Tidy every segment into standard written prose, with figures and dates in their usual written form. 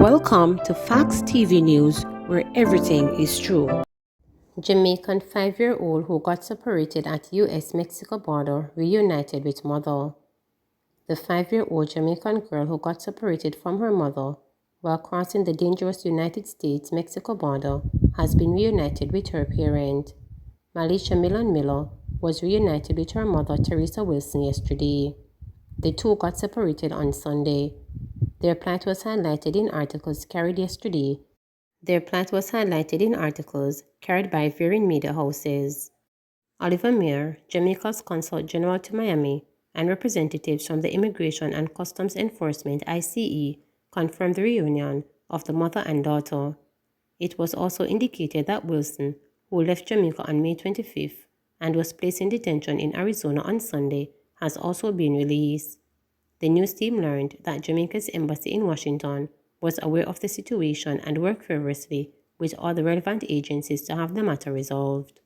Welcome to Facts TV News, where everything is true. Jamaican 5-year-old who got separated at US-Mexico border reunited with mother. The 5-year-old Jamaican girl who got separated from her mother while crossing the dangerous United States-Mexico border has been reunited with her parent. Malisha Millan Miller was reunited with her mother Teresa Wilson yesterday. The two got separated on Sunday. Their plight was highlighted in articles carried by varying media houses. Oliver Mayer, Jamaica's Consul General to Miami, and representatives from the Immigration and Customs Enforcement (ICE) confirmed the reunion of the mother and daughter. It was also indicated that Wilson, who left Jamaica on May 25th and was placed in detention in Arizona on Sunday, has also been released. The news team learned that Jamaica's embassy in Washington was aware of the situation and worked feverishly with all the relevant agencies to have the matter resolved.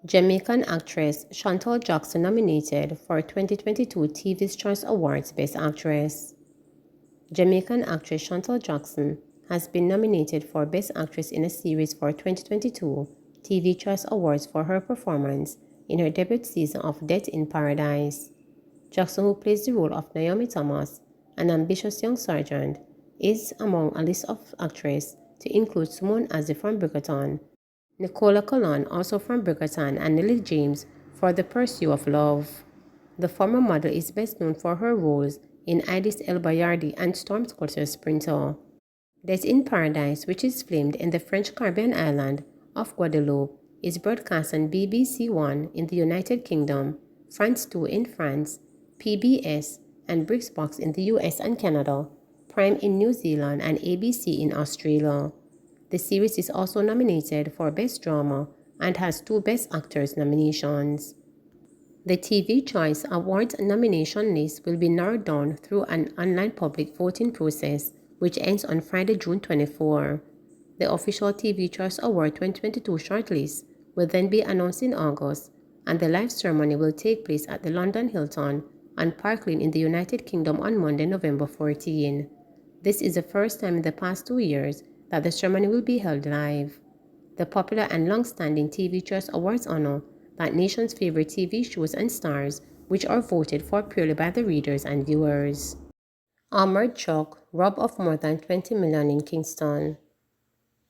Jamaican actress Chantal Jackson nominated for 2022 TV's Choice Awards Best Actress. Jamaican actress Chantal Jackson has been nominated for Best Actress in a Series for 2022 TV Choice Awards for her performance in her debut season of Death in Paradise. Jackson, who plays the role of Naomi Thomas, an ambitious young sergeant, is among a list of actresses to include Simone Azzi from Bridgerton, Nicola Colon, also from Bridgerton, and Lily James for The Pursuit of Love. The former model is best known for her roles in Idris Elba Yardi and Storm Sculptor Sprinter. Death in Paradise, which is filmed in the French Caribbean island of Guadeloupe, is broadcast on BBC One in the United Kingdom, France 2 in France, PBS and BRICSbox in the US and Canada, Prime in New Zealand, and ABC in Australia. The series is also nominated for Best Drama and has 2 Best Actors nominations. The TV Choice Awards nomination list will be narrowed down through an online public voting process, which ends on Friday, June 24. The official TV Choice Award 2022 shortlist will then be announced in August, and the live ceremony will take place at the London Hilton and Park Lane in the United Kingdom on Monday, November 14. This is the first time in the past 2 years that the ceremony will be held live. The popular and long-standing TV Choice Awards honor that nation's favorite TV shows and stars, which are voted for purely by the readers and viewers. Armored truck robbed of more than $20 million in Kingston.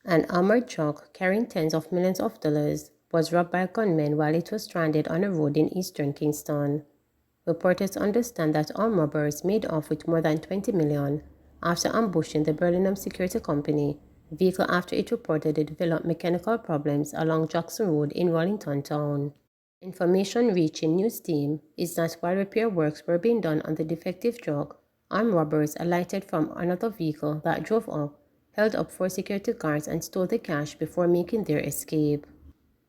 An armored truck carrying tens of millions of dollars was robbed by gunmen while it was stranded on a road in eastern Kingston. Reporters understand that armed robbers made off with more than $20 million after ambushing the Birmingham Security Company vehicle after it reportedly developed mechanical problems along Jackson Road in Wellington Town. Information reaching news team is that while repair works were being done on the defective truck, armed robbers alighted from another vehicle that drove up, held up 4 security guards and stole the cash before making their escape.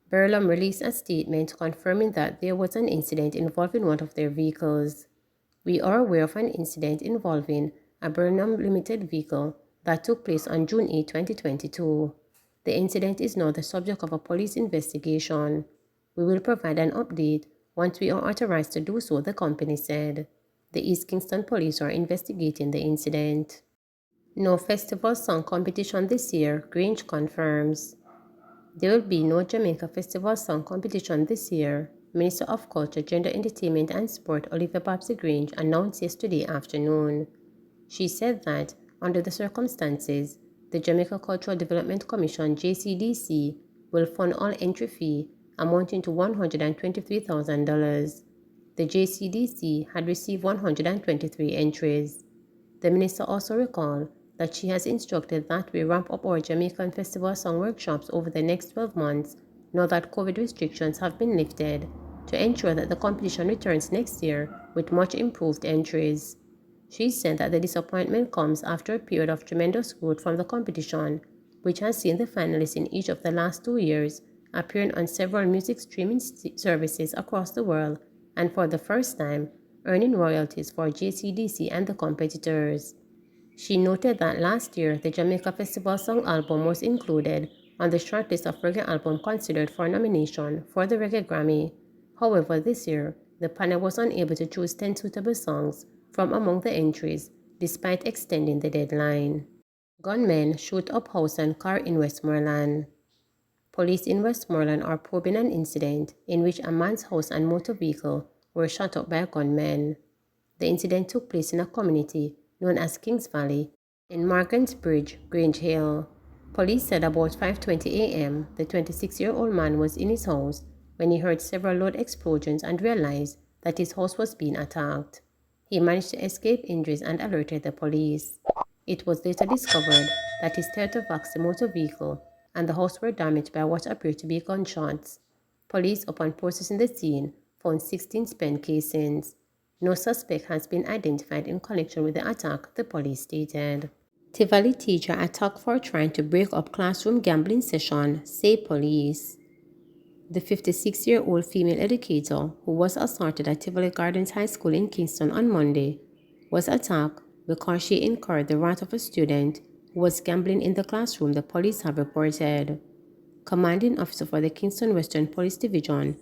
Birmingham released a statement confirming that there was an incident involving one of their vehicles. "We are aware of an incident involving a Birmingham Limited vehicle that took place on June 8, 2022. The incident is now the subject of a police investigation. We will provide an update once we are authorized to do so," the company said. The East Kingston police are investigating the incident. No festival song competition this year, Grange confirms. There will be no Jamaica Festival Song Competition this year, Minister of Culture, Gender, Entertainment and Sport Olivia Babsy Grange announced yesterday afternoon. She said that, under the circumstances, the Jamaica Cultural Development Commission (JCDC) will fund all entry fee amounting to $123,000. The JCDC had received 123 entries. The minister also recalled that she has instructed that we ramp up our Jamaican Festival Song workshops over the next 12 months, now that COVID restrictions have been lifted, to ensure that the competition returns next year with much improved entries. She said that the disappointment comes after a period of tremendous growth from the competition, which has seen the finalists in each of the last 2 years appearing on several music streaming services across the world and for the first time earning royalties for JCDC and the competitors. She noted that last year, the Jamaica Festival Song album was included on the shortlist of reggae albums considered for nomination for the Reggae Grammy. However, this year, the panel was unable to choose 10 suitable songs from among the entries, despite extending the deadline. Gunmen shoot up house and car in Westmoreland. Police in Westmoreland are probing an incident in which a man's house and motor vehicle were shot up by a gunman. The incident took place in a community known as Kings Valley in Morgan's Bridge, Grange Hill. Police said about 5:20 a.m. the 26-year-old man was in his house when he heard several loud explosions and realized that his house was being attacked. He managed to escape injuries and alerted the police. It was later discovered that his Toyota Vaxi motor vehicle and the house were damaged by what appeared to be gunshots. Police, upon processing the scene, found 16 spent casings. No suspect has been identified in connection with the attack, the police stated. Tivoli teacher attacked for trying to break up classroom gambling session, say police. The 56-year-old female educator, who was assaulted at Tivoli Gardens High School in Kingston on Monday, was attacked because she incurred the wrath of a student who was gambling in the classroom, the police have reported. Commanding officer for the Kingston Western Police Division,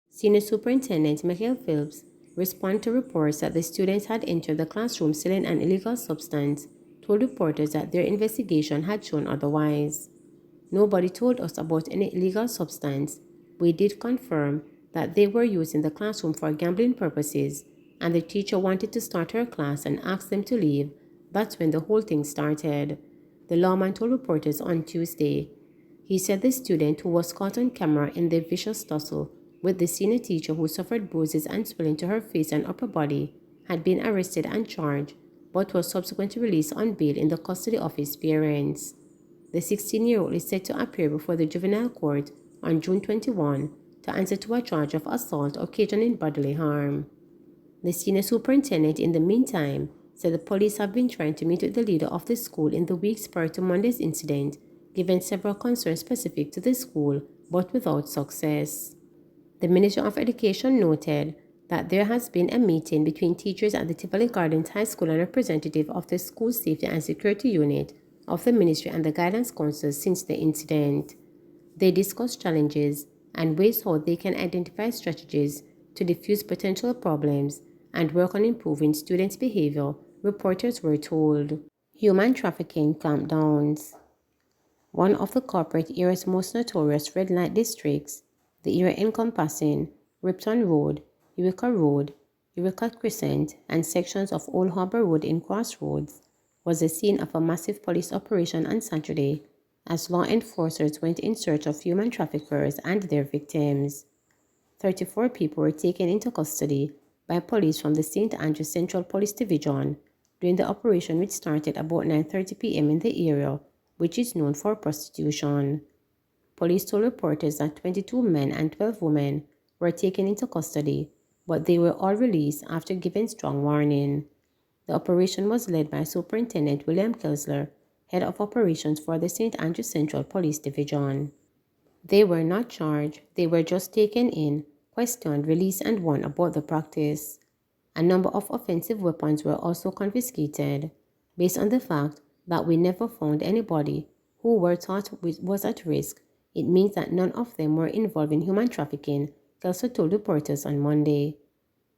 Senior Superintendent Michael Phillips, responded to reports that the students had entered the classroom selling an illegal substance, told reporters that their investigation had shown otherwise. Nobody told us about any illegal substance. We did confirm that they were used in the classroom for gambling purposes, and the teacher wanted to start her class and asked them to leave. That's when the whole thing started, the lawman told reporters on Tuesday. He said the student, who was caught on camera in the vicious tussle with the senior teacher who suffered bruises and swelling to her face and upper body, had been arrested and charged, but was subsequently released on bail in the custody of his parents. The 16-year-old is set to appear before the juvenile court on June 21 to answer to a charge of assault occasioning bodily harm. The senior superintendent, in the meantime, said the police have been trying to meet with the leader of the school in the weeks prior to Monday's incident, given several concerns specific to the school, but without success. The Ministry of Education noted that there has been a meeting between teachers at the Tivoli Gardens High School and representative of the School Safety and Security Unit of the Ministry and the Guidance Council since the incident. They discussed challenges and ways how they can identify strategies to diffuse potential problems and work on improving students' behavior, reporters were told. Human trafficking clampdowns. One of the corporate area's most notorious red light districts, the area encompassing Ripton Road, Eureka Crescent, and sections of Old Harbour Road in Crossroads, was the scene of a massive police operation on Saturday as law enforcers went in search of human traffickers and their victims. 34 people were taken into custody by police from the St. Andrews Central Police Division during the operation, which started about 9:30 p.m. in the area, which is known for prostitution. Police told reporters that 22 men and 12 women were taken into custody, but they were all released after giving strong warning. The operation was led by Superintendent William Kelsler, head of operations for the St. Andrews Central Police Division. They were not charged, they were just taken in, questioned, released, and warned about the practice. A number of offensive weapons were also confiscated, based on the fact that we never found anybody who were thought was at risk. It means that none of them were involved in human trafficking, Kelsler told reporters on Monday.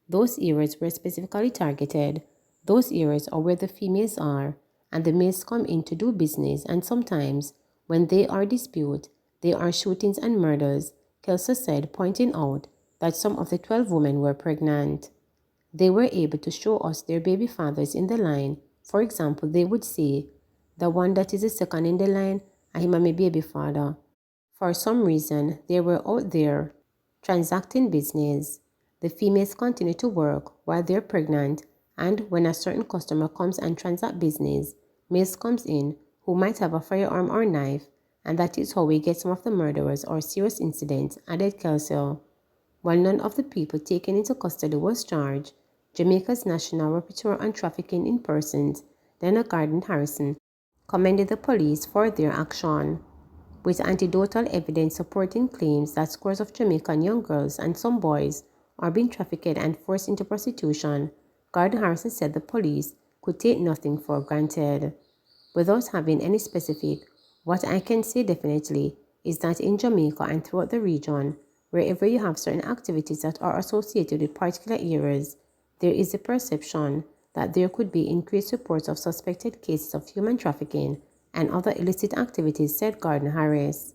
Those areas were specifically targeted. Those areas are where the females are, and the males come in to do business, and sometimes, when they are dispute, there are shootings and murders, Kelsler said, pointing out that some of the 12 women were pregnant. They were able to show us their baby fathers in the line. For example, they would say, the one that is the second in the line, and him and my baby father. For some reason, they were out there transacting business. The females continue to work while they're pregnant, and when a certain customer comes and transact business, males comes in who might have a firearm or knife, and that is how we get some of the murderers or serious incidents, added Kelsey. While none of the people taken into custody was charged, Jamaica's National Rapporteur on Trafficking in Persons, Dana Garden Harrison, commended the police for their action. With anecdotal evidence supporting claims that scores of Jamaican young girls and some boys are being trafficked and forced into prostitution, Garden Harrison said the police could take nothing for granted. Without having any specific, what I can say definitely is that in Jamaica and throughout the region, wherever you have certain activities that are associated with particular areas, there is a perception that there could be increased reports of suspected cases of human trafficking, and other illicit activities, said Gardner-Harris.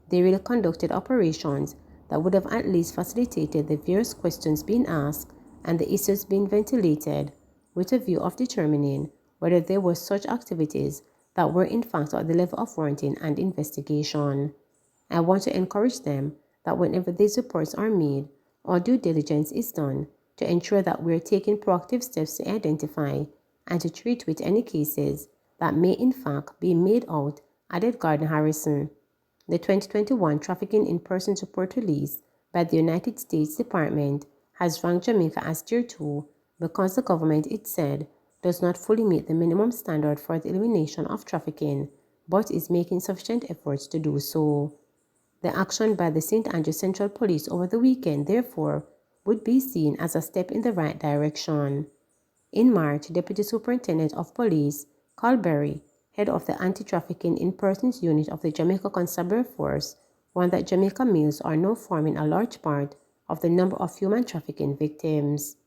They really conducted operations that would have at least facilitated the various questions being asked and the issues being ventilated, with a view of determining whether there were such activities that were in fact at the level of warranting and investigation. I want to encourage them that whenever these reports are made, our due diligence is done to ensure that we are taking proactive steps to identify and to treat with any cases that may in fact be made out, added Gardner-Harrison. The 2021 Trafficking in Persons Report released by the United States Department has ranked Jamaica as Tier 2 because the government, it said, does not fully meet the minimum standard for the elimination of trafficking, but is making sufficient efforts to do so. The action by the St. Andrew Central Police over the weekend, therefore, would be seen as a step in the right direction. In March, Deputy Superintendent of Police Carl Berry, head of the Anti-Trafficking in Persons Unit of the Jamaica Constabulary Force, warned that Jamaica males are now forming a large part of the number of human trafficking victims.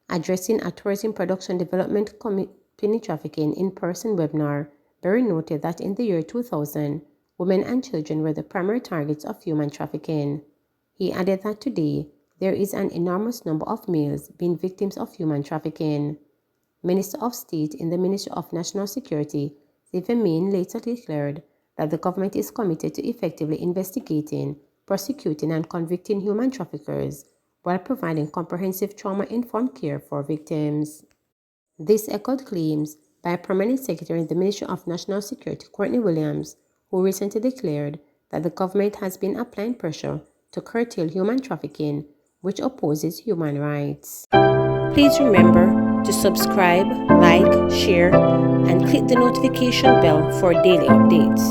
Addressing a Tourism Production Development Company Trafficking in Person webinar, Berry noted that in the year 2000, women and children were the primary targets of human trafficking. He added that today, there is an enormous number of males being victims of human trafficking. Minister of State in the Ministry of National Security, Stephen Main, later declared that the government is committed to effectively investigating, prosecuting, and convicting human traffickers while providing comprehensive trauma-informed care for victims. This echoed claims by Permanent Secretary in the Ministry of National Security, Courtney Williams, who recently declared that the government has been applying pressure to curtail human trafficking, which opposes human rights. Please remember to subscribe, like, share, and click the notification bell for daily updates.